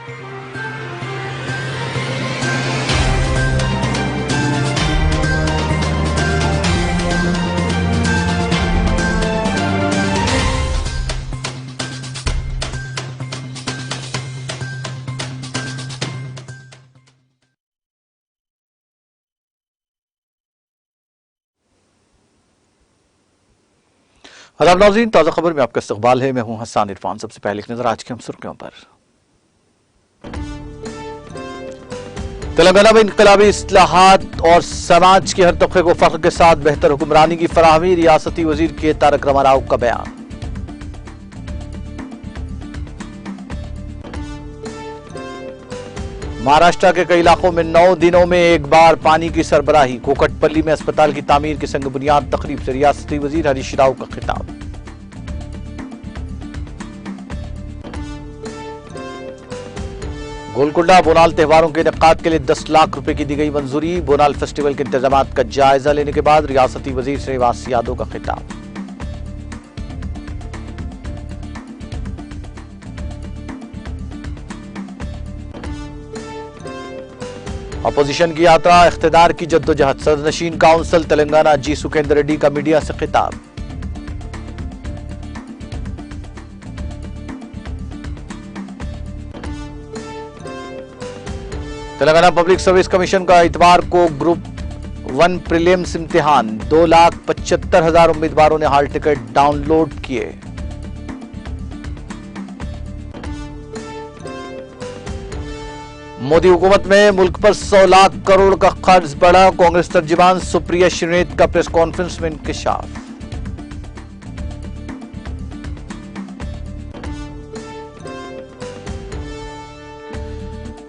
आदाब नाज़रीन, ताज़ा खबर में आपका इस्तकबाल है। मैं हूं हसन इरफान। सबसे पहले एक नजर आज की हम सुर्खियों पर। तेलंगाना में इनकलाबी इस्लाहात और समाज के हर तबके को फख्र के साथ बेहतर हुक्मरानी की फराहमी, रियासती वजीर के तारक रामाराव का बयान। महाराष्ट्र के कई इलाकों में 9 दिनों में एक बार पानी की सरबराही। कोकटपल्ली में अस्पताल की तामीर की संग बुनियाद तकरीब से रियासती वजीर हरीश राव का खिताब। गोलकुंडा बोनाल त्योहारों के इनेकाद के लिए 10 लाख रुपए की दी गई मंजूरी। बोनाल फेस्टिवल के इंतजामात का जायजा लेने के बाद रियासती वजीर श्रीनिवास यादव का खिताब। अपोजिशन की यात्रा, इख्तिदार की जद्दोजहद। सदरनशीन काउंसिल तेलंगाना जी सुखेंद्र रेड्डी का मीडिया से खिताब। तेलंगाना पब्लिक सर्विस कमीशन का इतवार को ग्रुप 1 प्रीलिम्स इम्तिहान। 2,75,000 उम्मीदवारों ने हॉल टिकट डाउनलोड किए। मोदी हुकूमत में मुल्क पर 100 लाख करोड़ का कर्ज बढ़ा। कांग्रेस तर्जुमान सुप्रिया श्रीनेत का प्रेस कॉन्फ्रेंस में इंकशाफ।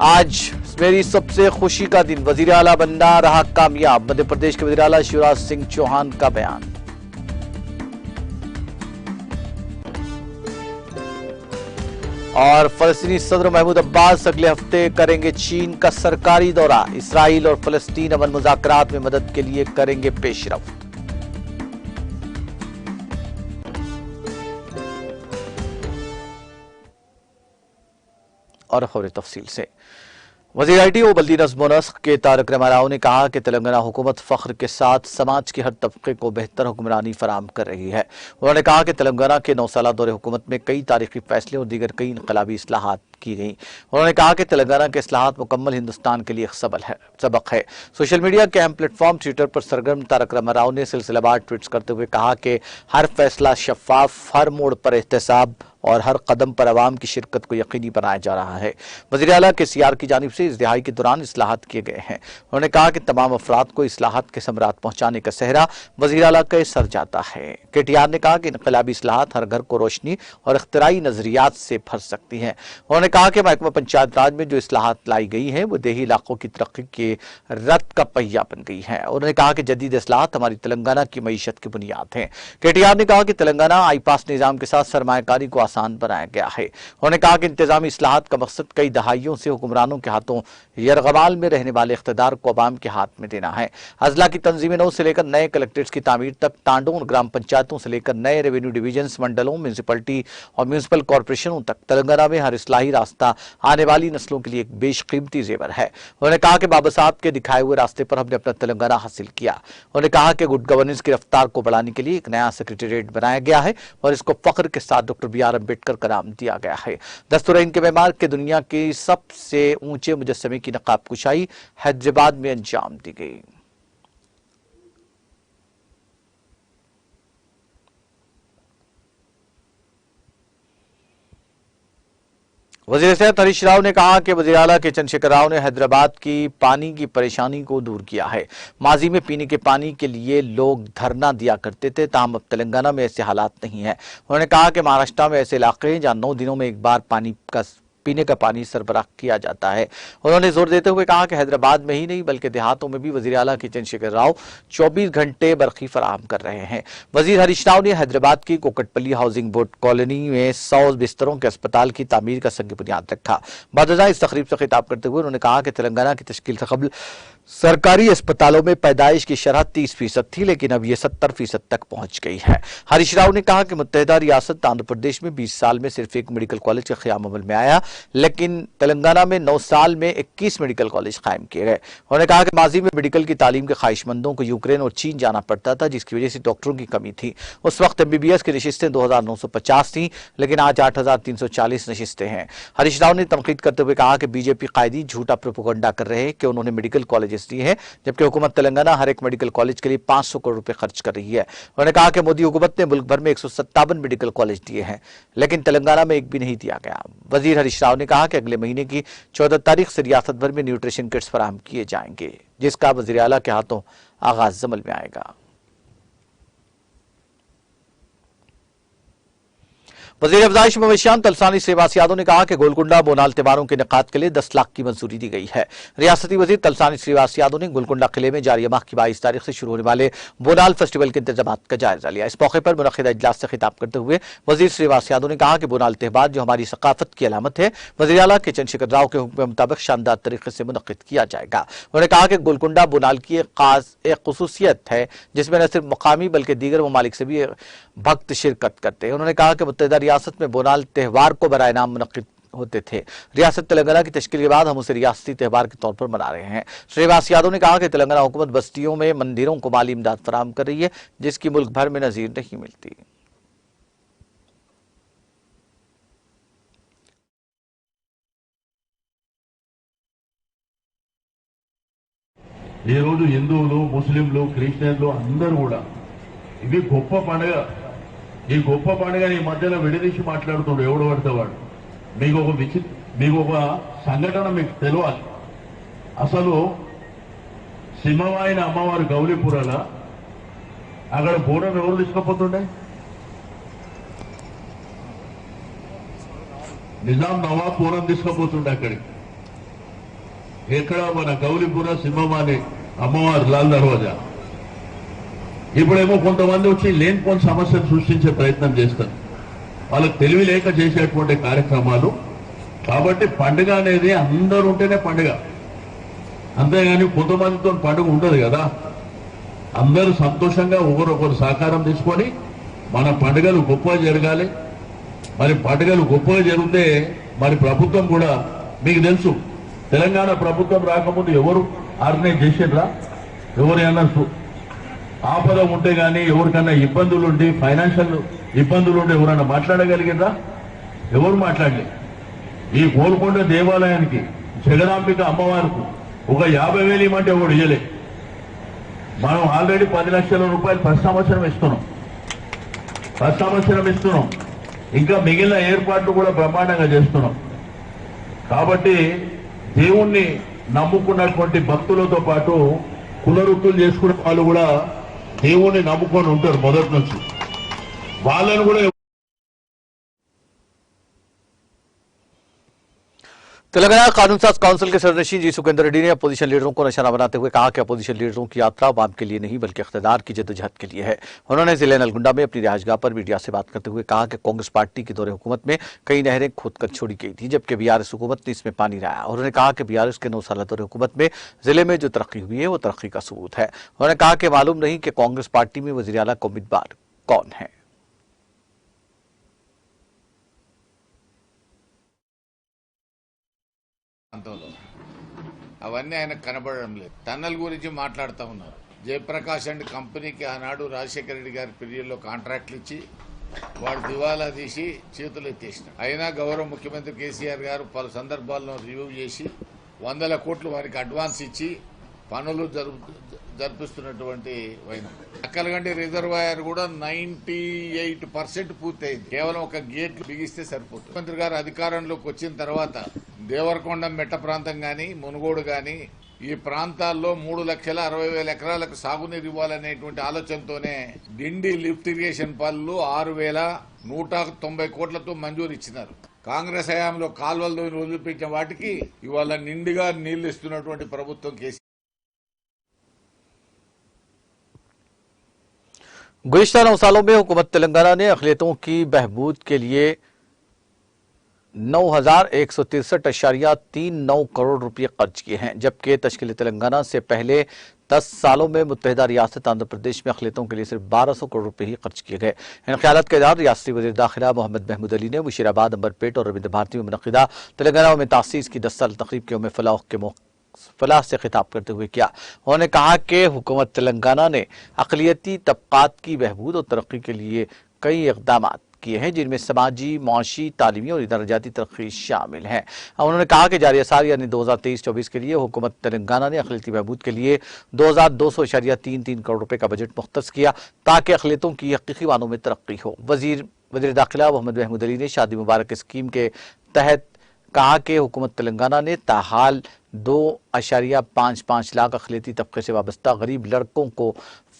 आज मेरी सबसे खुशी का दिन, वजीर आला बनना रहा कामयाब। मध्य प्रदेश के वजीर आला शिवराज सिंह चौहान का बयान। और फलस्तीनी सदर महमूद अब्बास अगले हफ्ते करेंगे चीन का सरकारी दौरा। इसराइल और फलस्तीन अमन मुज़ाकरात में मदद के लिए करेंगे पेशरफ्त। और खबरें तफसील से। वज़ीर आईटी व बल्दी नज़्म व नस्क के तारक रामाराव ने कहा कि तेलंगाना हुकूमत फख्र के साथ समाज के हर तबके को बेहतर हुक्मरानी फराहम कर रही है। उन्होंने कहा कि तेलंगाना के 9 साला दौरे हुकूमत में कई तारीखी फैसले और दीगर कई इनकलाबी इस्लाहात की गई। उन्होंने कहा कि तेलंगाना के इस्लाहात मुकम्मल हिंदुस्तान के लिए एक सबक है। सोशल मीडिया के अहम प्लेटफॉर्म ट्विटर पर सरगर्म तारक रामाराव ने सिलसिलावार ट्वीट्स करते हुए कहा कि हर फैसला शफाफ, हर मोड़ पर एहतसाब और हर कदम पर अवाम की शिरकत को यकीनी बनाया जा रहा है। वज़ीर आला के सीआर की जानिब से इस दिहाई के दौरान इस्लाहात किए गए हैं। उन्होंने कहा कि तमाम अफराद को इस्लाहात के समरात पहुंचाने का सहरा वज़ीर आला के सर जाता है। केटीआर ने कहा कि इनकलाबी इस्लाहात हर घर को रोशनी और इख्तिराई नजरियात से भर सकती हैं। उन्होंने कहा कि महकमा पंचायत राज में जो इस्लाहात लाई गई हैं वो देही इलाकों की तरक्की के रथ का पहिया बन गई है। उन्होंने कहा कि जदीद इस्लाहात हमारी तेलंगाना की मईशत की बुनियाद हैं। केटीआर ने कहा कि तेलंगाना आईपास निजाम के साथ सरमायाकारी को आसान बनाया गया है। उन्होंने कहा कि इंतजामी इस्लाहात का मकसद कई दहाइयों से हुक्मरानों के हाथों यरगमाल में रहने वाले इख्तिदार को अवाम के हाथ में देना है। अजला की तंजीम नौ से लेकर नए कलेक्ट्रेट्स की तामीर तक, टांडोन ग्राम पंचायतों से लेकर नए रेवेन्यू डिवीजन, मंडलों, म्यूनसिपलिटी और म्यूनसिपल कॉरपोरेशनों तक तेलंगाना में हर इस्लाही रास्ता आने वाली नस्लों के लिए एक बेशकीमती जेवर है। उन्होंने कहा कि बाबा साहब के दिखाए हुए रास्ते पर हमने अपना तेलंगाना हासिल किया। उन्होंने कहा कि गुड गवर्नेंस की रफ्तार को बढ़ाने के लिए एक नया सेक्रेटेरिएट बनाया गया है और इसको फख्र के साथ डॉक्टर बी आर अम्बेडकर का नाम दिया गया है। दस्तूर-ए-हिंद के मेमार के दुनिया के सबसे ऊंचे मुजस्समे की नकाब कुशाई हैदराबाद में अंजाम दी गई। वज़ीर सेहत हरीश राव ने कहा कि वज़ीर आला के चंद्रशेखर राव ने हैदराबाद की पानी की परेशानी को दूर किया है। माजी में पीने के पानी के लिए लोग धरना दिया करते थे, ताहम अब तेलंगाना में ऐसे हालात नहीं है। उन्होंने कहा कि महाराष्ट्र में ऐसे इलाके हैं जहां 9 दिनों में एक बार पीने का पानी सरबराह किया जाता है। उन्होंने जोर देते हुए कहा कि हैदराबाद में ही नहीं बल्कि देहातों में भी वज़ीर आला के चंद्रशेखर राव 24 घंटे बरखी फराहम कर रहे हैं। वज़ीर हरीश राव ने हैदराबाद की कोकटपल्ली हाउसिंग बोर्ड कॉलोनी में 100 बिस्तरों के अस्पताल की तामीर का संग बुनियाद रखा। बाद इस तकरीब से खिताब करते हुए उन्होंने कहा कि तेलंगाना की तश्कील से कबल सरकारी अस्पतालों में पैदाइश की शरह 30% थी, लेकिन अब यह 70% तक पहुंच गई है। हरीश राव ने कहा कि मुत्तहिदा रियासत आंध्र प्रदेश में 20 साल में सिर्फ एक मेडिकल कॉलेज का क़याम अमल में आया, लेकिन तेलंगाना में 9 साल में 21 मेडिकल कॉलेज कायम किए गए। उन्होंने कहा कि माजी में मेडिकल की तालीम के ख्वाहिशमंदों को यूक्रेन और चीन जाना पड़ता था, जिसकी वजह से डॉक्टरों की कमी थी। उस वक्त MBBS की नशिस्तें 2950 थी, लेकिन आज 8340 नशिस्तें हैं। हरीश राव ने तनकीद करते हुए कहा कि बीजेपी कायदी झूठा प्रोपेगेंडा कर रहे हैं कि उन्होंने मेडिकल कॉलेजेस दिए हैं, जबकि हुकूमत तेलंगाना हर एक मेडिकल कॉलेज के लिए 500 करोड़ रुपए खर्च कर रही है। उन्होंने कहा कि मोदी हुकूमत ने मुल्क भर में 157 मेडिकल कॉलेज दिए हैं, लेकिन तेलंगाना में एक भी नहीं दिया गया। वजीर हरीश राव ने कहा कि अगले महीने की 14 तारीख से रियासत भर में न्यूट्रिशन किट्स फराहम किए जाएंगे, जिसका वजीर आला के हाथों आगाज अमल में आएगा। वज़ीर अफ़ज़ाइश मवेशियान तलसानी श्रीवास यादव ने कहा कि गोलकुंडा बोनाल त्योहारों के निकात के लिए 10 लाख की मंजूरी दी गई है। रियासती वज़ीर तलसानी श्रीवास यादव ने गोलकुंडा किले में जारी माह की 22 तारीख से शुरू होने वाले बोनाल फेस्टिवल के इंतजाम का जायजा लिया। इस मौके पर मुनक़िदा इजलास से खिताब करते हुए वज़ीर श्रीवास यादव ने कहा कि बोनाल त्यौहार जो हमारी सकाफत की अलामत है, वज़ीर आला के चंद्रशेखर राव के हुक्म के मुताबिक शानदार तरीके से मुनक़्क़िद किया जाएगा। उन्होंने कहा कि गोलकुंडा बोनाल की एक ख़ुसूसियत है, जिसमें न सिर्फ मकामी बल्कि दीगर ममालिक से भी भक्त शिरकत करते हैं। उन्होंने कहा कि मुत्तहिदा रियासत में बोनाल त्यौहार को बराए नाम मुनक़्क़िद होते थे। रियासत तेलंगाना की तश्कील के बाद हम उसे रियासती त्यौहार के तौर पर मना रहे हैं। श्रीवास यादव ने कहा कि तेलंगाना हुकूमत बस्तियों में मंदिरों को माली इमदाद फराहम कर रही है, जिसकी मुल्क भर में नजीर नहीं मिलती। ఈ రోజు హిందువులు, ముస్లింలు, క్రిస్టియన్లు అందరూ కూడా ఇది గొప్ప పండుగ. ఈ గొప్ప పండుగని ఈ మధ్యలో విడదీసి మాట్లాడుతున్నాడు ఎవడు పడితే వాడు. మీకు ఒక సంఘటన మీకు తెలియాలి. అసలు సింహవాయిన అమ్మవారు గౌలీపురాల అక్కడ బోనం ఎవరు తీసుకుపోతుండే? నిజాం నవాబ్ బోనం తీసుకుపోతుండే అక్కడికి. ఎక్కడ మన గౌలీపుర సింహవాణి అమ్మవారు లాల్ దర్వాజా. ఇప్పుడేమో కొంతమంది వచ్చి లేనిపోని సమస్యలు సృష్టించే ప్రయత్నం చేస్తారు. వాళ్ళకి తెలివి లేక చేసేటువంటి కార్యక్రమాలు. కాబట్టి పండుగ అనేది అందరూ ఉంటేనే పండుగ, అంతేగాని కొంతమందితో పండుగ ఉండదు కదా. అందరూ సంతోషంగా ఒకరొకరు సహకారం తీసుకొని మన పండుగలు గొప్పగా జరగాలి. మరి పండుగలు గొప్పగా జరిగితే మరి ప్రభుత్వం కూడా మీకు తెలుసు, తెలంగాణ ప్రభుత్వం రాకముందు ఎవరు ఆర్గనైజ్ చేసేట్రా? ఎవరైనా ఆపద ఉంటే గానీ, ఎవరికన్నా ఇబ్బందులుండి, ఫైనాన్షియల్ ఇబ్బందులుండి ఎవరైనా మాట్లాడగలిగినరా? ఎవరు మాట్లాడలేదు. ఈ గోల్కొండ దేవాలయానికి జగదాంబిక అమ్మవారికి ఒక 50,000 ఇవ్వమంటే ఎవరు ఇయ్యలే. మనం ఆల్రెడీ 10 లక్షల రూపాయలు ప్రతి సంవత్సరం ఇస్తున్నాం. ఇంకా మిగిలిన ఏర్పాట్లు కూడా బ్రహ్మాండంగా చేస్తున్నాం. కాబట్టి దేవుణ్ణి నమ్ముకున్నటువంటి భక్తులతో పాటు కులవృత్తులు చేసుకునే వాళ్ళు కూడా దేవుణ్ణి నమ్ముకొని ఉంటారు మొదటి నుంచి. వాళ్ళని కూడా तेलंगाना कानून साज काउंसिल के सदस्य जी सुखेंद्र रेड्डी ने अपोजिशन लीडरों को निशाना बनाते हुए कहा कि अपोजिशन लीडरों की यात्रा अवाम के लिए नहीं बल्कि इख्तियार की जद्दोजहद के लिए है। उन्होंने जिले नलगुंडा में अपनी रिहायशगाह पर मीडिया से बात करते हुए कहा कि कांग्रेस पार्टी के दौरे हुकूमत में कई नहरें खोदकर छोड़ी गई थी, जबकि BRS हुकूमत ने इसमें पानी लाया। उन्होंने कहा कि BRS के 9 साल दौरे हुकूमत में जिले में जो तरक्की हुई है वो तरक्की का सबूत है। उन्होंने कहा कि मालूम नहीं कि कांग्रेस पार्टी में वज़ीर आला का उम्मीदवार कौन है। అవన్నీ ఆయనకు కనబడడం లేదు. టన్నల్ గురించి మాట్లాడుతూ ఉన్నారు. జయప్రకాష్ అండ్ కంపెనీకి ఆనాడు రాజశేఖర రెడ్డి గారి పీరియడ్లో కాంట్రాక్ట్లు ఇచ్చి వాడు దివాలా తీసి చేతులు ఎత్తేసినారు. అయినా గౌరవ ముఖ్యమంత్రి కేసీఆర్ గారు పలు సందర్భాల్లో రివ్యూ చేసి 100 కోట్లు వారికి అడ్వాన్స్ ఇచ్చి పనులు జరిపిస్తున్నటువంటి వైనం. అక్కలగండి రిజర్వాయర్ కూడా 98% పూర్తయింది. కేవలం ఒక గేట్లు బిగిస్తే సరిపోతుంది. ముఖ్యమంత్రి గారు అధికారంలోకి వచ్చిన తర్వాత దేవరకొండ మెట్ట ప్రాంతం గాని, మునుగోడు గాని ఈ ప్రాంతాల్లో 3,60,000 ఎకరాలకు సాగునీరు ఇవ్వాలనేటువంటి ఆలోచనతోనే డిండి లిఫ్ట్ ఇరిగేషన్ పనులు 6,190 కోట్లతో మంజూరు ఇచ్చినారు. కాంగ్రెస్ హయాంలో కాల్వలు వదిలిపెట్టిన వాటికి ఇవాళ నిండుగా నీళ్లు ఇస్తున్నటువంటి ప్రభుత్వం కేసీఆర్. गुज़िश्ता 9 सालों में हुकूमत तेलंगाना ने अक़लियतों की बहबूद के लिए 9,163.39 करोड़ रुपए खर्च किए हैं, जबकि तश्कील तेलंगाना से पहले 10 सालों में मुत्तहिदा रियासत आंध्र प्रदेश में अक़लियतों के लिए सिर्फ 1200 करोड़ रुपए ही खर्च किए गए। इन ख्यालात के इज़हार रियासती वज़ीर दाखिला मोहम्मद महमूद अली ने मुशीराबाद, अंबरपेट और रविंद्र भारती में मुनक़िदा तेलंगाना में तासीस की 10 साल तक़रीब के यौम फलाह से खिताब करते हुए किया। उन्होंने कहा कि हुकूमत तेलंगाना ने अक़लियती तबक़ात की बहबूद और तरक्की के लिए कई इक़दाम किए हैं, जिनमें समाजी, मुआशी, तालीमी और दर्जाती तरक्की शामिल हैं। उन्होंने कहा कि जारी साल यानी 2023-24 के लिए हुकूमत तेलंगाना ने अक़लियती बहबूद के लिए 2200.33 करोड़ रुपए का बजट मुख्तस किया ताकि अक़लियतों की हकीकी मानों में तरक्की हो। वज़ीर दाखिला मोहम्मद महमूद अली ने शादी मुबारक स्कीम के तहत कहा कि हुकूमत तेलंगाना ने ताहाल 2.55 लाख अक़लियती तबके से वाबस्ता गरीब लड़कों को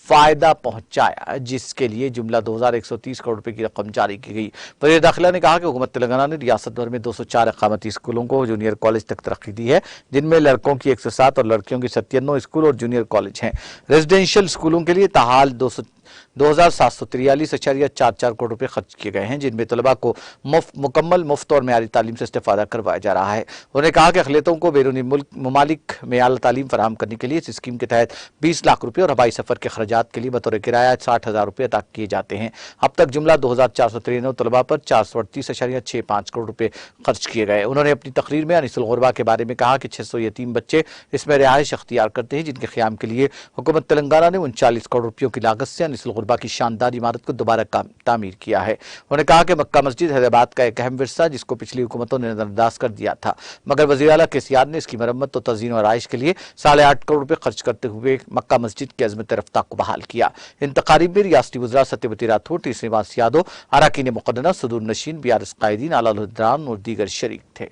फायदा पहुंचाया, जिसके लिए जुमला 2130 करोड़ रुपए की रकम जारी की गई। वज़ीर दाखिला ने कहा कि हुकूमत तेलंगाना ने रियासत भर में 204 इक़ामती स्कूलों को जूनियर कॉलेज तक तरक्की दी है, जिनमें लड़कों की 107 और लड़कियों की 97 स्कूल और जूनियर कॉलेज हैं। रेजिडेंशियल स्कूलों के लिए ताहाल 2,743.44 करोड़ रुपए खर्च किए गए हैं, जिनमें तलबा को मुकम्मल मुफ्त और मेयारी तालीम से इस्तेफादा करवाया जा रहा है। उन्होंने कहा कि अक़लियतों को बैरूनी ममालिक में आला तालीम फराहम करने के लिए इस स्कीम के तहत 20 लाख रुपए और हवाई सफर के खर्चात के लिए बतौर किराया 60,000 रुपए अदा किए जाते हैं। अब तक जुमला 2,493 तलबा पर 438.65 करोड़ रुपए खर्च किए गए। उन्होंने अपनी तकरीर में अनिसुल गुरबा के बारे में कहा कि 600 यतीम बच्चे इसमें रिहाइश अख्तियार करते हैं, जिनके क़याम के लिए हुकूमत तेलंगाना ने 39 करोड़ रुपयों की लागत से अनिसुल गुरबा की शानदार इमारत को दोबारा तामीर किया है। उन्होंने कहा कि मक्का मस्जिद हैदराबाद का एक अहम विरसा, जिसको पिछली हुकूमतों ने नजरअंदाज कर दिया था, मगर वज़ीर आला केसीआर ने इसकी मरम्मत और तज़ीन और आराइश के लिए 8.5 करोड़ रुपए खर्च करते हुए मक्का मस्जिद की अज़मत रफ्ता को बहाल किया। इन तकारीब में रियासती वज़रा सत्यवती राठौर, टी श्रीनिवास यादव, अरकान मुक़र्ररा, सदूर नशीन, बीआरएस कायदीन, आला हुद्रान और दीगर शरीक थे।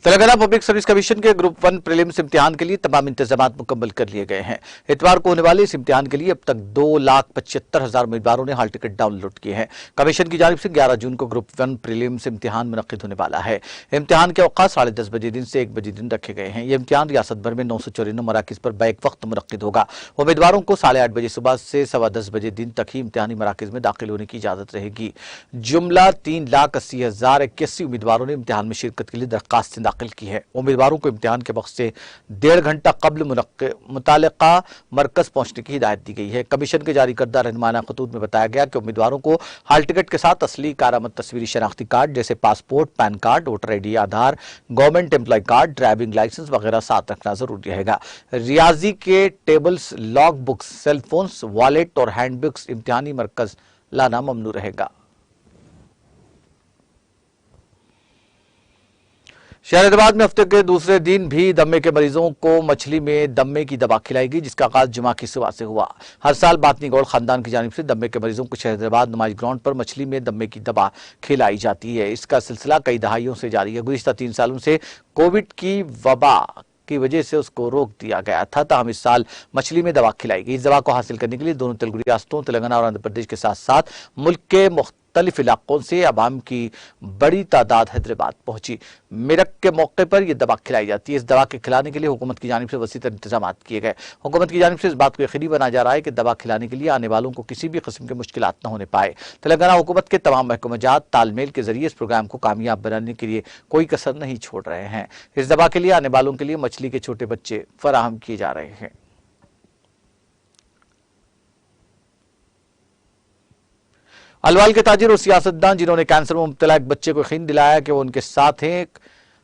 तेलंगाना पब्लिक सर्विस कमीशन के ग्रुप 1 प्रीलिम्स इम्तिहान के लिए तमाम इंतजाम मुकम्मल कर लिए गए हैं। इतवार को होने वाले इस इम्तिहान के लिए अब तक 2,75,000 उम्मीदवारों ने हाल टिकट डाउनलोड किए हैं। कमीशन की जानिब से 11 जून को ग्रुप 1 प्रीलिम्स इम्तिहान मुनक्किद होने वाला है। इम्तिहान के औकात 10:30 बजे दिन से 1 बजे दिन रखे गए हैं। यह इम्तिहान रियासत भर में 994 मराकिज पर बैक वक्त मुनक्किद होगा। उम्मीदवारों को 8:30 बजे सुबह से 10:15 बजे दिन तक ही इम्तिहानी मराकिज में दाखिल होने की इजाजत रहेगी। जुमला 3,80,081 उम्मीदवारों ने इम्तिहान में शिरकत के लिए दरखास्त दाखिल की है। उम्मीदवारों को इम्तिहान के वक्त से 1.5 घंटा कबल मुतालिका मरकज पहुंचने की हिदायत दी गई है। कमीशन के जारी करदा रहनुमाना खतूत में बताया गया कि उम्मीदवारों को हाल टिकट के साथ असली कारामद तस्वीरी शनाख्ती कार्ड जैसे passport, PAN card, voter ID, Aadhaar, government employ card, driving licence वगैरह साथ रखना जरूरी रहेगा। रियाजी के tables, log books, cellphones, wallet और हैंडबुक्स इम्तिहानी मरकज लाना ममनू रहेगा। शहर हैदराबाद में हफ्ते के दूसरे दिन भी दम्मे के मरीजों को मछली में दम्मे की दवा खिलाई गई, जिसका आगाज जुमा की सुबह से हुआ। हर साल बातनी गौड़ खानदान की जानिब से दम्मे के मरीजों को शहर हैदराबाद नुमाइश ग्राउंड पर मछली में दम्मे की दवा खिलाई जाती है। इसका सिलसिला कई दहाइयों से जारी है। गुज़िश्ता 3 सालों से कोविड की वबा की वजह से उसको रोक दिया गया था, ताहम इस साल मछली में दवा खिलाई गई। इस दवा को हासिल करने के लिए दोनों तेलुगु रियासतों तेलंगाना और आंध्र प्रदेश के साथ साथ मुल्क के मुख्तलिफ इलाकों से अवाम की बड़ी तादाद हैदराबाद पहुंची। मेरक के मौके पर यह दवा खिलाई जाती है। इस दवा के खिलाने के लिए हुकूमत की जानिब से वसीतर इंतजाम किए गए। हुकूमत की जानिब से इस बात को यकीनी बनाया जा रहा है कि दवा खिलाने के लिए आने वालों को किसी भी किस्म की मुश्किलात न होने पाए। तेलंगाना हुकूमत के तमाम महकमात तालमेल के जरिए इस प्रोग्राम को कामयाब बनाने के लिए कोई कसर नहीं छोड़ रहे हैं। इस दवा के लिए आने वालों के लिए मछली के छोटे बच्चे फराहम किए जा रहे हैं। अलवाल के ताजिर और सियासतदान जिन्होंने कैंसर में मुब्तला एक बच्चे को यकीन दिलाया कि वो उनके साथ हैं,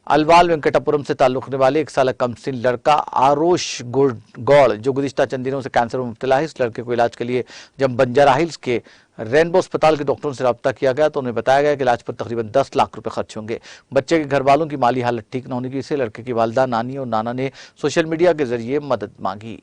अलवाल वेंकटापुरम से ताल्लुक रखने वाले 1 साल कमसिन लड़का आरोश गौड़ जो गुज़िश्ता चंद दिनों से कैंसर में मुब्तला है। इस लड़के को इलाज के लिए जब बंजारा हिल्स के रेनबो अस्पताल के डॉक्टरों से रब्ता किया गया तो उन्हें बताया गया कि इलाज पर तकरीबन 10 लाख रुपए खर्च होंगे। बच्चे के घर वालों की माली हालत ठीक न होने की वजह से लड़के की वालदा, नानी और नाना ने सोशल मीडिया के जरिए मदद मांगी।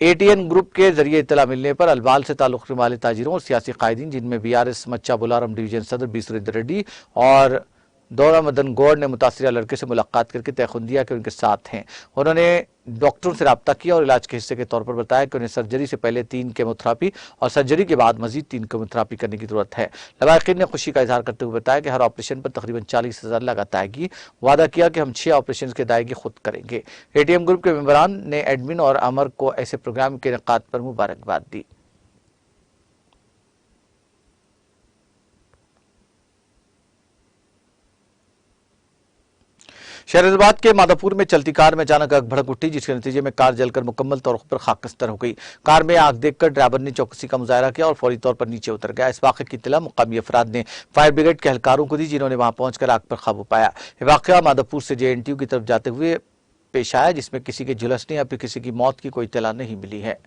ATN ग्रुप के जरिए इत्तला मिलने पर अलवाल से ताल्लुक रखने वाले ताजिरों और सियासी कायदीन जिनमें BRS मच्चा बुलारम डिवीजन सदर बी सुरेंद्र रेड्डी और दौरा मदन गौड़ ने मुतासिरा लड़के से मुलाकात करके तयखुन दिया कि उनके साथ हैं। उन्होंने डॉक्टरों से रब्ता किया और इलाज के हिस्से के तौर पर बताया कि उन्हें सर्जरी से पहले 3 केमोथेरापी और सर्जरी के बाद मजीद 3 केमोथेरापी करने की जरूरत है। लवाकिन ने खुशी का इजहार करते हुए बताया कि हर ऑपरेशन पर तकरीबन 40,000 लागत आएगी। वादा किया कि हम 6 ऑपरेशन की अदायगी खुद करेंगे। ATM ग्रुप के मेंबरान ने एडमिन और अमर को ऐसे प्रोग्राम के इनेकाद पर मुबारकबाद दी। शहराबाद के माधापुर में चलती कार में अचानक आग भड़क उठी, जिसके नतीजे में कार जलकर मुकम्मल तौर पर खाकस्तर हो गई। कार में आग देखकर ड्राइवर ने चौकसी का मुजाहरा किया और फौरी तौर पर नीचे उतर गया। इस वाक़े की इत्तला मुकामी अफराद ने फायर ब्रिगेड के एहलकारों को दी, जिन्होंने वहां पहुंचकर आग पर काबू पाया। यह वाक़या माधापुर से JNTU की तरफ जाते हुए पेश आया, जिसमें किसी के झुलसने या फिर किसी की मौत की कोई इत्तला नहीं मिली है।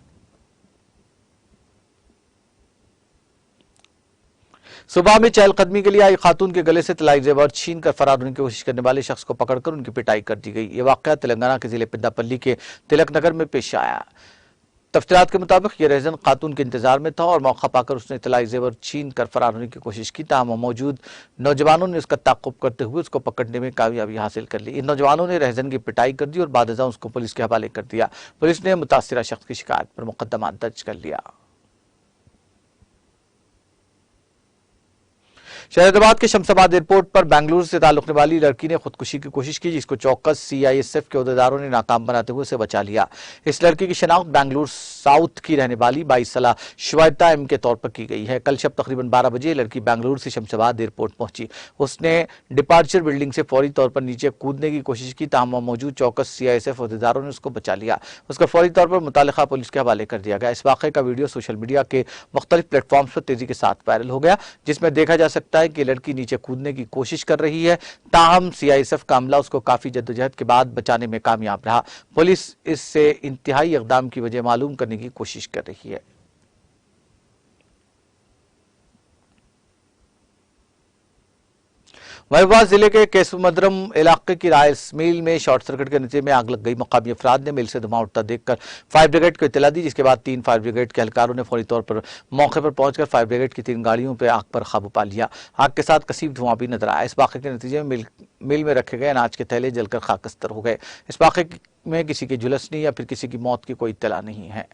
सुबह में चहलकदमी के लिए आई खातून के गले से तलाई जेवर छीनकर फरार होने की कोशिश करने वाले शख्स को पकड़कर उनकी पिटाई कर दी गई। यह वाकया तेलंगाना के जिले पेद्दापल्ली के तिलक नगर में पेश आया। तफ्तीरात के मुताबिक यह रहजन खातून के इंतजार में था और मौका पाकर उसने तलाई जेवर छीन कर फरार होने की कोशिश की। ताहम मौजूद नौजवानों ने उसका ताक़ुब करते हुए उसको पकड़ने में कामयाबी हासिल कर ली। इन नौजवानों ने रहजन की पिटाई कर दी और बाद उसको पुलिस के हवाले कर दिया। पुलिस ने मुतासिरा शख्स की शिकायत पर मुकदमा दर्ज कर लिया। शहराबाद के शमशाबाद एयरपोर्ट पर बेंगलुरु से ताल्लुक रखने वाली लड़की ने खुदकुशी की कोशिश की, जिसको चौकस CISF के अहदेदारों ने नाकाम बनाते हुए उसे बचा लिया। इस लड़की की शिनाख्त बेंगलुरु साउथ की रहने वाली 22 साल श्वेता M के तौर पर की गई है। कल शब तकरीबन 12 बजे लड़की बेंगलुरु से शमशाबाद एयरपोर्ट पहुंची। उसने डिपार्चर बिल्डिंग से फौरी तौर पर नीचे कूदने की कोशिश की, ताहम मौजूद चौकस CISF अहदेदारों ने उसको बचा लिया। उसका फौरी तौर पर मुतालिका पुलिस के हवाले कर दिया गया। इस वाक़े का वीडियो सोशल मीडिया के मुख्तलिफ प्लेटफॉर्म्स पर तेजी के साथ वायरल हो गया, जिसमें देखा जा सकता है कि लड़की नीचे कूदने की कोशिश कर रही है। ताहम CISF का अमला उसको काफी जद्दोजहद के बाद बचाने में कामयाब रहा। पुलिस इससे इंतहाई इक़दाम की वजह मालूम करने की कोशिश कर रही है। महबूबा जिले के केसमद्रम इलाके की राइस मिल में शॉर्ट सर्किट के नतीजे में आग लग गई। मकामी अफराद ने मिल से धुआं उठता देखकर फायर ब्रिगेड को इत्तला दी, जिसके बाद 3 फायर ब्रिगेड के एहलकारों ने फौरी तौर पर मौके पर पहुंचकर फायर ब्रिगेड की 3 गाड़ियों पर आग पर काबू पा लिया। आग के साथ कसीब धुआं भी नजर आया। इस वाक़े के नतीजे में मिल में रखे गए अनाज के थैले जलकर खाकस्तर हो गए। इस वाक़े में किसी के झुलसने या फिर किसी की मौत की कोई इत्तला नहीं है।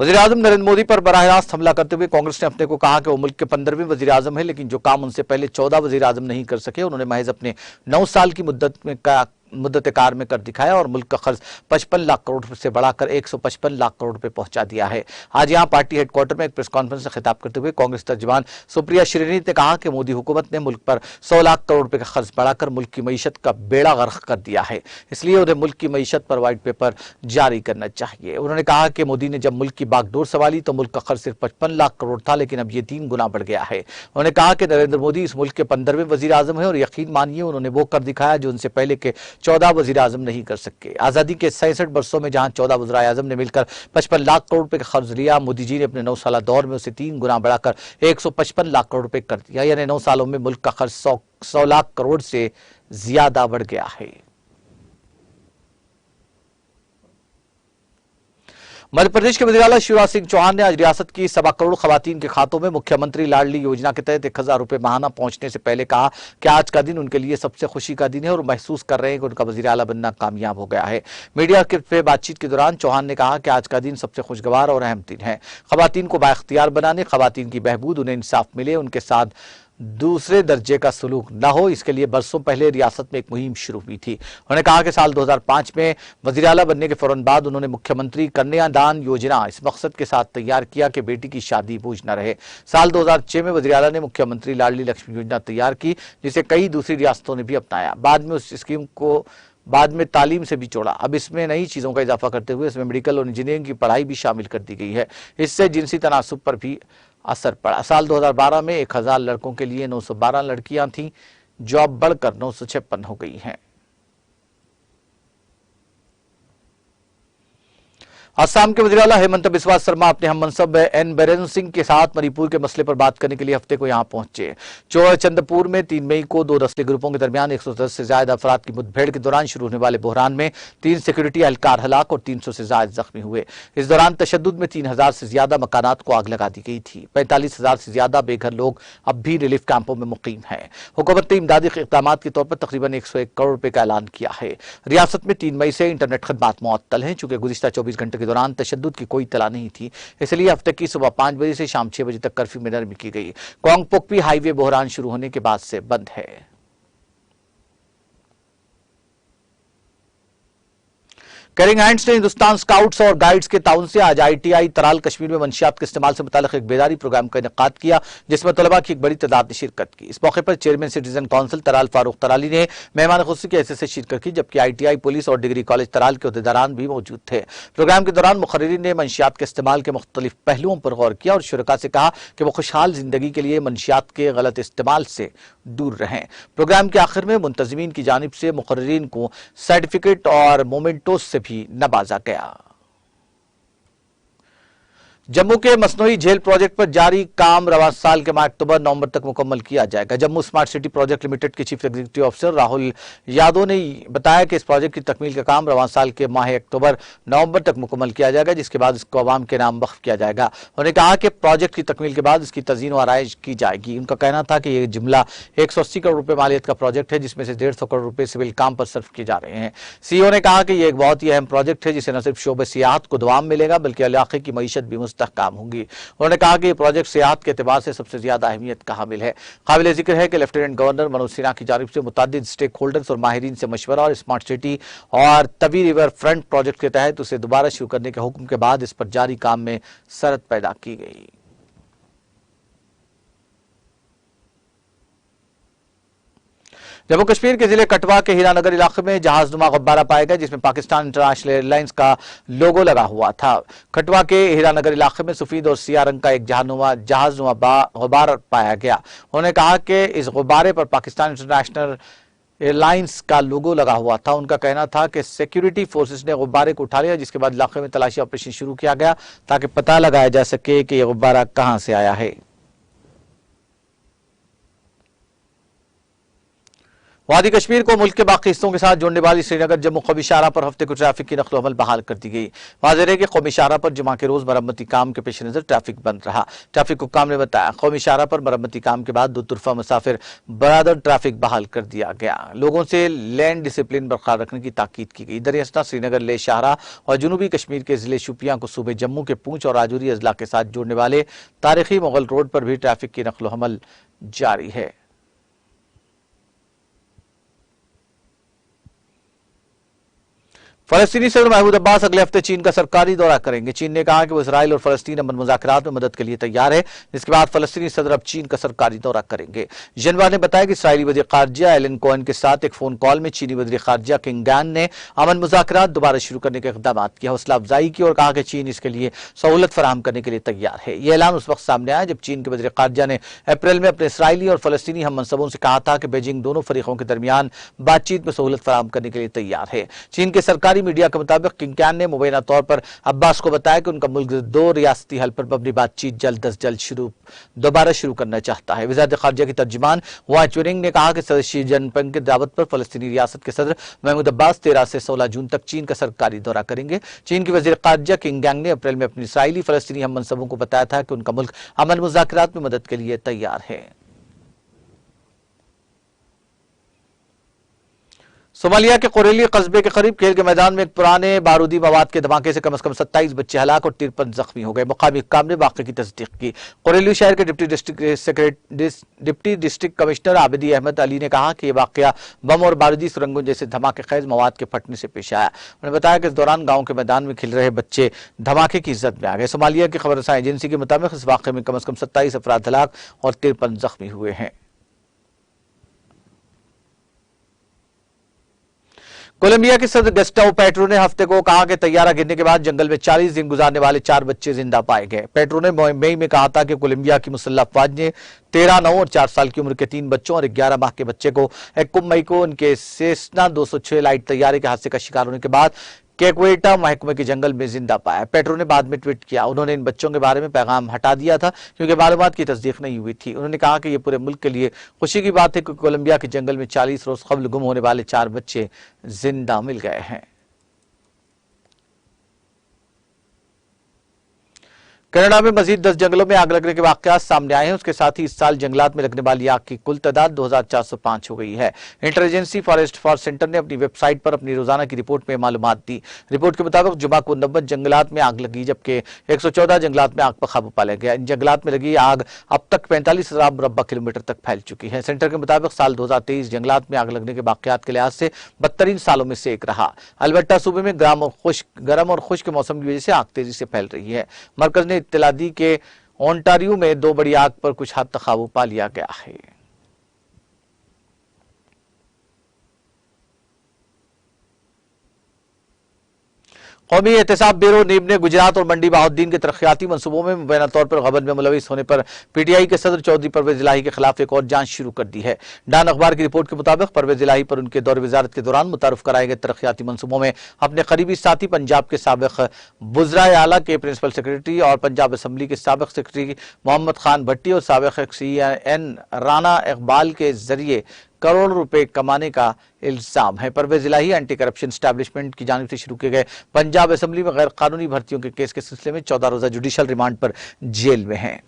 वज़ीर-ए-आज़म नरेंद्र मोदी पर बराह रास्त हमला करते हुए कांग्रेस ने अपने को कहा कि वो मुल्क के 15वें वज़ीर-ए-आज़म है, लेकिन जो काम उनसे पहले 14 वज़ीर-ए-आज़म नहीं कर सके, उन्होंने महज अपने 9 साल की मुद्दत कार में कर दिखाया और मुल्क का खर्च 55 लाख करोड़ से बढ़ाकर 155 लाख करोड़ रुपए पहुंचा दिया है। आज यहां पार्टी हेडक्वार्टर में एक प्रेस कॉन्फ्रेंस से खिताब करते हुए कांग्रेस तर्जुमान सुप्रिया श्रीनीत ने कहा कि मोदी हुकूमत ने मुल्क पर 100 लाख करोड़ रुपए का खर्च बढ़ाकर मुल्क की मईशत का बेड़ा गर्क कर दिया है, इसलिए उन्हें मुल्क की मईशत पर व्हाइट पेपर जारी करना चाहिए। उन्होंने कहा कि मोदी ने जब मुल्क की बागडोर संभाली तो मुल्क का खर्च सिर्फ 55 लाख करोड़ था, लेकिन अब ये 3 गुना बढ़ गया है। उन्होंने कहा कि नरेंद्र मोदी इस मुल्क के 15वें वज़ीर-ए-आज़म है और यकीन मानिए उन्होंने वो कर दिखाया जो उनसे पहले के 14 वज़ीर-ए-आज़म नहीं कर सके। आजादी के 66 वर्षों में जहां 14 वज़ीर-ए-आज़म ने मिलकर 55 लाख करोड़ रुपए का खर्च लिया, मोदी जी ने अपने 9 साल दौर में उसे 3 गुना बढ़ाकर 155 लाख करोड़ रुपए कर दिया। यानी 9 सालों में मुल्क का खर्च 100 लाख करोड़ से ज्यादा बढ़ गया है। मध्य प्रदेश के वज़ीर-ए-आला शिवराज सिंह चौहान ने आज रियासत की 1.25 करोड़ खवातीन के खातों में मुख्यमंत्री लाडली योजना के तहत 1000 रुपए माहाना पहुंचने से पहले कहा कि आज का दिन उनके लिए सबसे खुशी का दिन है और महसूस कर रहे हैं कि उनका वज़ीर-ए-आला बनना कामयाब हो गया है। मीडिया के बातचीत के दौरान चौहान ने कहा कि आज का दिन सबसे खुशगवार और अहम दिन है। खवातीन को बाइख्तियार बनाने, खवातीन की बहबूद, उन्हें इंसाफ मिले, उनके साथ दूसरे दर्जे का सलूक न हो, इसके लिए बरसों पहले रियासत में एक मुहिम शुरू हुई थी। उन्होंने कहा कि साल 2005 में वज़ीर-ए-आला बनने के फौरन बाद उन्होंने मुख्यमंत्री कन्यादान योजना इस मकसद के साथ तैयार किया कि बेटी की शादी बोझ न रहे। साल 2006 में वज़ीर-ए-आला ने मुख्यमंत्री लाडली लक्ष्मी योजना तैयार की, जिसे कई दूसरी रियासतों ने भी अपनाया। बाद में उस स्कीम को तालीम से भी जोड़ा। अब इसमें नई चीजों का इजाफा करते हुए इसमें मेडिकल और इंजीनियरिंग की पढ़ाई भी शामिल कर दी गई है। इससे जिनसी तनासुब पर भी असर पड़ा। साल 2012 में 1000 लड़कों के लिए 912 लड़कियां थीं, जो अब बढ़कर 956 हो गई हैं। असम के वज़ीर-ए-आला हेमंत बिस्वा शर्मा अपने हममनसब एन बीरेन सिंह के साथ मणिपुर के मसले पर बात करने के लिए हफ्ते को यहां पहुंचे। चंद्रपुर में 3 मई को 2 नस्ली ग्रुपों के दरमियान 110 से ज्यादा अफराद की मुठभेड़ के दौरान शुरू होने वाले बहरान में 3 सिक्योरिटी एहलकार हलाक और 300 से ज्यादा जख्मी हुए। इस दौरान तशद्दुद में 3000 से ज्यादा मकानात को आग लगा दी गई थी। 45,000 से ज्यादा बेघर लोग अब भी रिलीफ कैंपों में मुकीम हैं। हुकूमत ने इमदादी इक़दाम के तौर पर तकरीबन 101 करोड़ रुपए का ऐलान किया है। रियासत में 3 मई से इंटरनेट खदमात मुअत्तल हैं। चूंकि गुज़िश्ता 24 घंटे के दौरान तशद्दुद की कोई इत्तला नहीं थी, इसलिए हफ्ते की सुबह 5 बजे से शाम 6 बजे तक कर्फ्यू में नरमी की गई। कोंगपोकपी हाईवे बहरान शुरू होने के बाद से बंद है। कैरिंग हैंड्स ने हिंदुस्तान स्काउट्स और गाइड्स के ताउन से आज ITI तराल कश्मीर में मंशियात के इस्तेमाल से मुतालिक एक बेदारी प्रोग्राम का इनेकाद किया, जिसमें तलबा की एक बड़ी तादाद ने शिरकत की। इस मौके पर chairman citizen council Tral Farooq Trali ने मेहमान खुसूसी के हैसियत से शिरकत की, जबकि ITI पुलिस और डिग्री कॉलेज तराल के अहदेदारान भी मौजूद थे। प्रोग्राम के दौरान मुखर्रिरीन ने मंशियात के इस्तेमाल के मुख्तलिफ पहलुओं पर गौर किया और शुरका से कहा कि वो खुशहाल जिंदगी के लिए मंशियात के गलत इस्तेमाल से दूर रहें। प्रोग्राम के आखिर में मुंतजिमीन की जानिब से मुखर्रिरीन को सर्टिफिकेट और मोमेंटोस से भी नवाजा गया। जम्मू के मसनूई झील प्रोजेक्ट पर जारी काम रवां साल के माह अक्टूबर नवंबर तक मुकम्मल किया जाएगा। Jammu smart city project limited के chief executive officer Rahul Yadav ने बताया कि इस प्रोजेक्ट की तकमील का काम रवां साल के माह अक्टूबर नवंबर तक मुकम्मल किया जाएगा, जिसके बाद इसको अवाम के नाम वक्फ किया जाएगा। उन्होंने कहा कि प्रोजेक्ट की तकमील के बाद इसकी तज़ीन और आराइश की जाएगी। उनका कहना था कि यह जुमला 180 करोड़ रुपए मालियत का प्रोजेक्ट है, जिसमें से 150 करोड़ रुपए सिविल काम पर सर्फ किए जा रहे हैं। CEO ने कहा कि यह एक बहुत ही अहम प्रोजेक्ट है, जिससे न सिर्फ शोबे सियाहत को दुआम मिलेगा बल्कि इलाके की मईशत भी मुस्तहकाम होगी। उन्होंने कहा कि यह प्रोजेक्ट सियाहत के एतबार से सबसे ज्यादा अहमियत का हामिल है। काबिल जिक्र है कि लेफ्टिनेंट गवर्नर मनोज सिन्हा की जानिब से मुतादिद स्टेक होल्डर्स और माहिरीन से मशवरा और स्मार्ट सिटी और तवी रिवर फ्रंट प्रोजेक्ट के तहत उसे दोबारा शुरू करने के हुक्म के बाद इस पर जारी काम में सरत पैदा की गई। जम्मू कश्मीर के जिले कठवा के हीरानगर इलाके में जहाजनुमा गुब्बारा पाया गया, जिसमें पाकिस्तान इंटरनेशनल एयरलाइंस का लोगो लगा हुआ था। कठवा के हीरानगर इलाके में सफेद और सियाह रंग का एक जहाजनुमा गुब्बारा पाया गया। उन्होंने कहा कि इस गुब्बारे पर पाकिस्तान इंटरनेशनल एयरलाइंस का लोगो लगा हुआ था। उनका कहना था कि सिक्योरिटी फोर्सेस ने गुब्बारे को उठा लिया, जिसके बाद इलाके में तलाशी ऑपरेशन शुरू किया गया ताकि पता लगाया जा सके कि यह गुब्बारा कहां से आया है। वादी कश्मीर को मुल्क के बाकी हिस्सों के साथ जोड़ने वाली श्रीनगर जम्मू कौमी शाहराह पर हफ्ते को ट्रैफिक की नकलो अमल बहाल कर दी गई। वाज़ेह है कि कौमी शाहराह पर जुमा के रोज मरम्मती काम के पेश नजर ट्रैफिक बंद रहा। ट्रैफिक हुक्काम ने बताया कौमी शाहराह पर मरम्मती काम के बाद दो तुरफा मुसाफिर बरादर ट्रैफिक बहाल कर दिया गया। लोगों से लैंड डिसिप्लिन बरकरार रखने की ताकीद की गई। दरियास्ता श्रीनगर ले शाहराह और जनूबी कश्मीर के जिले शुपियां को सूबे जम्मू के पूंछ और राजौरी अजला के साथ जोड़ने वाले तारीखी मुगल रोड पर भी ट्रैफिक की नकलो अमल जारी है। फलस्तीनी सदर महमूद अब्बास अगले हफ्ते चीन का सरकारी दौरा करेंगे। चीन ने कहा कि वो इसराइल और फलस्तीन अमन मुज़ाकरात में मदद के लिए तैयार है, जिसके बाद फलस्तीनी सदर अब चीन का सरकारी दौरा करेंगे। जिनवा ने बताया कि इसराइली वज़ीर ख़ारजा एलन कोहेन के साथ एक फोन कॉल में चीनी वज़ीर ख़ारजा किंग गैन ने अमन मुज़ाकरात दोबारा शुरू करने के इक़दाम किया, हौसला अफजाई की और कहा कि चीन इसके लिए सहूलत फराहम करने के लिए तैयार है। यह ऐलान उस वक्त सामने आया जब चीन के वज़ीर ख़ारजा ने अप्रैल में अपने इसराइली और फलस्तीनी हम मनसबों से कहा था कि बेजिंग दोनों फरीकों के दरमियान बातचीत में सहूलत फराहम करने के लिए तैयार है। चीन के सरकारी मीडिया के मुताबिक किंग गैन ने मुबैना तौर पर अब्बास को बताया कि उनका मुल्क दो रियासती हल पर अपनी बातचीत जल्द अज जल्द दोबारा शुरू करना चाहता है। वज़ारत ख़ारजा की तर्जुमान हुआ चुरिंग ने कहा कि सदर शी जिनपिंग की दावत पर फलस्तीनी रियासत के सदर महमूद अब्बास 13 से 16 जून तक चीन का सरकारी दौरा करेंगे। चीन की वज़ीर ख़ारजा किंग गैंग ने अप्रैल में अपनी इसराइली फलस्तीनी हम मनसबों को बताया था कि उनका मुल्क अमन मुज़ाकरात में मदद के लिए तैयार है। सोमालिया के कुरेली कस्बे के करीब खेल के मैदान में एक पुराने बारूदी मवाद के धमाके से कम 27 बच्चे हलाक और 53 जख्मी हो गए। मुकामी हुक्काम ने वाक़े की तस्दीक की। कुरेली शहर के deputy district commissioner Abidi Ahmad Ali ने कहा कि यह वाक़या बम और बारूदी सुरंगों जैसे धमाके खैज मवाद के फटने से पेश आया। उन्होंने बताया कि इस दौरान गाँव के मैदान में खेल रहे बच्चे धमाके की इज्जत में आ गए। सोमालिया की खबर रसां एजेंसी के मुताबिक इस वाक़े में कम 27 अफराद हलाक और 53 जख्मी हुए हैं। कोलंबिया के सदर गस्टाओ पेट्रो ने हफ्ते को कहा कि तैयारा गिरने के बाद जंगल में 40 दिन गुजारने वाले 4 बच्चे जिंदा पाए गए। पेट्रो ने मई में कहा था कि कोलंबिया की मुसल्लह अफवाज ने 13, 9 और 4 साल की उम्र के 3 बच्चों और 11 माह के बच्चे को 21 मई को उनके सेस्ना 206 लाइट तैयारे के हादसे का शिकार होने के बाद केक्वेटा महकमे के जंगल में जिंदा पाया। पेट्रो ने बाद में ट्वीट किया, उन्होंने इन बच्चों के बारे में पैगाम हटा दिया था क्योंकि मालूमात की तस्दीक नहीं हुई थी। उन्होंने कहा कि यह पूरे मुल्क के लिए खुशी की बात है कि कोलंबिया के जंगल में 40 रोज कबल गुम होने वाले 4 बच्चे जिंदा मिल गए हैं। कनाडा में मजीद 10 जंगलों में आग लगने के वाकयात सामने आए हैं। उसके साथ ही इस साल जंगलात में लगने वाली आग की कुल तादाद 2405 हो गई है। इंटरेजेंसी फॉरेस्ट फॉर सेंटर ने अपनी वेबसाइट पर अपनी रोजाना की रिपोर्ट में मालूमात दी। रिपोर्ट के मुताबिक जुमा को 90 जंगलात में आग लगी, जबकि 114 जंगलात में आग पर काबू पा लिया गया। इन जंगलात में लगी आग अब तक 45,000 मुरब्बा किलोमीटर तक फैल चुकी है। सेंटर के मुताबिक साल 2023 जंगलात में आग लगने के वाकयात के लिहाज से बदतरीन सालों में से एक रहा। अलबत्ता सूबे में गर्म और खुश्क मौसम की वजह से आग तेजी से फैल रही है। मरकज ने इत्तला दी कि ओंटारियो में 2 बड़ी आग पर कुछ हद तक काबू पा लिया गया है। कौमी एहतसाब ब्यूरो नीब ने गुजरात और मंडी बहाउद्दीन के तरक्याती मनसूबों में मुबैना तौर पर गबन में मुलविस होने पर पीटीआई के सदर चौधरी परवेज इलाही के खिलाफ एक और जांच शुरू कर दी है। डान अखबार की रिपोर्ट के मुताबिक परवेज इलाही पर उनके दौर वजारत के दौरान मुतारफ कराए गए तरक्याती मनसूबों में अपने करीबी साथी पंजाब के साबिक वज़राए आला के प्रिंसिपल सेक्रेटरी और पंजाब असम्बली के साबिक सेक्रेटरी मोहम्मद खान भट्टी और साबिक CN राना इकबाल के जरिए करोड़ रुपए कमाने का इल्जाम है। परवेज इलाही एंटी करप्शन एस्टैब्लिशमेंट की जानिब से शुरू किए गए पंजाब असेंबली में गैर कानूनी भर्तियों के केस के सिलसिले में 14 रोजा जुडिशल रिमांड पर जेल में हैं।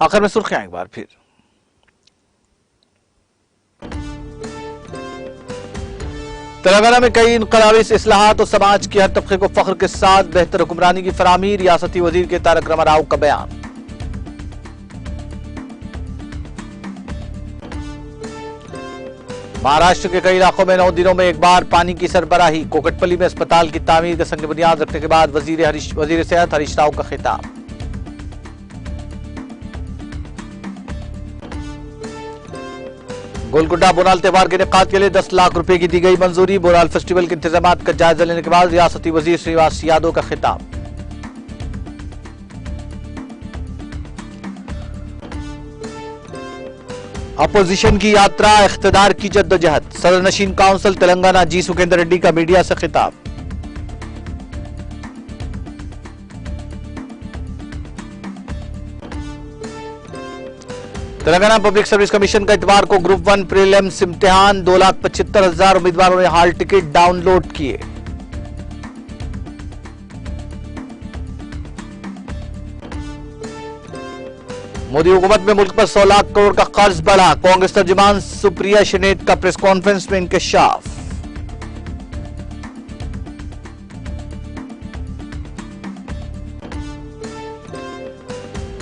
आखिर में सुर्खियां एक बार फिर। तेलंगाना में कई इनकलाबी इस्लाहात और समाज के हर तबके को फख्र के साथ बेहतर हुक्मरानी की फराहमी। रियासती वजीर के तारक रामाराव का बयान। महाराष्ट्र के कई इलाकों में 9 दिनों में एक बार पानी की सरबराही। कोकटपल्ली में अस्पताल की तामीर का संग बुनियाद रखने के बाद वजीर सेहत हरीश राव का खिताब। गोलकुंडा बोनाल त्योहार के इनेकाद के लिए 10 लाख रुपए की दी गई मंजूरी। बोनाल फेस्टिवल के इंतजामात का जायजा लेने के बाद रियासती वजीर श्रीनिवास यादव का खिताब। अपोजिशन की यात्रा, इख्तिदार की जद्दोजहद। सदर नशीन काउंसिल तेलंगाना जी सुखेंद्र रेड्डी का मीडिया से खिताब। तेलंगाना पब्लिक सर्विस कमीशन का इतवार को ग्रुप 1 प्रीलिम्स इम्तिहान। 2,75,000 उम्मीदवारों ने हॉल टिकट डाउनलोड किए। मोदी हुकूमत में मुल्क पर 100 लाख करोड़ का कर्ज बढ़ा। कांग्रेस तर्जुमान सुप्रिया शनेत का प्रेस कॉन्फ्रेंस में इंकशाफ।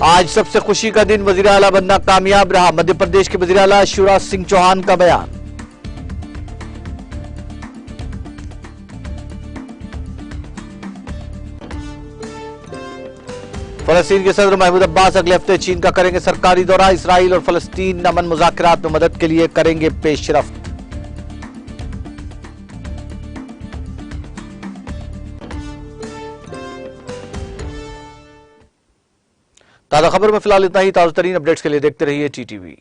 आज सबसे खुशी का दिन, वजीर आला बनना कामयाब रहा। मध्य प्रदेश के वजीर आला शिवराज सिंह चौहान का बयान। फलस्तीन के सदर महमूद अब्बास अगले हफ्ते चीन का करेंगे सरकारी दौरा। इसराइल और फलस्तीन अमन मुज़ाकरात में मदद के लिए करेंगे पेशरफ्त। ताज़ा खबर में फिलहाल इतना ही। ताज़ा तरीन अपडेट्स के लिए देखते रहिए TTV।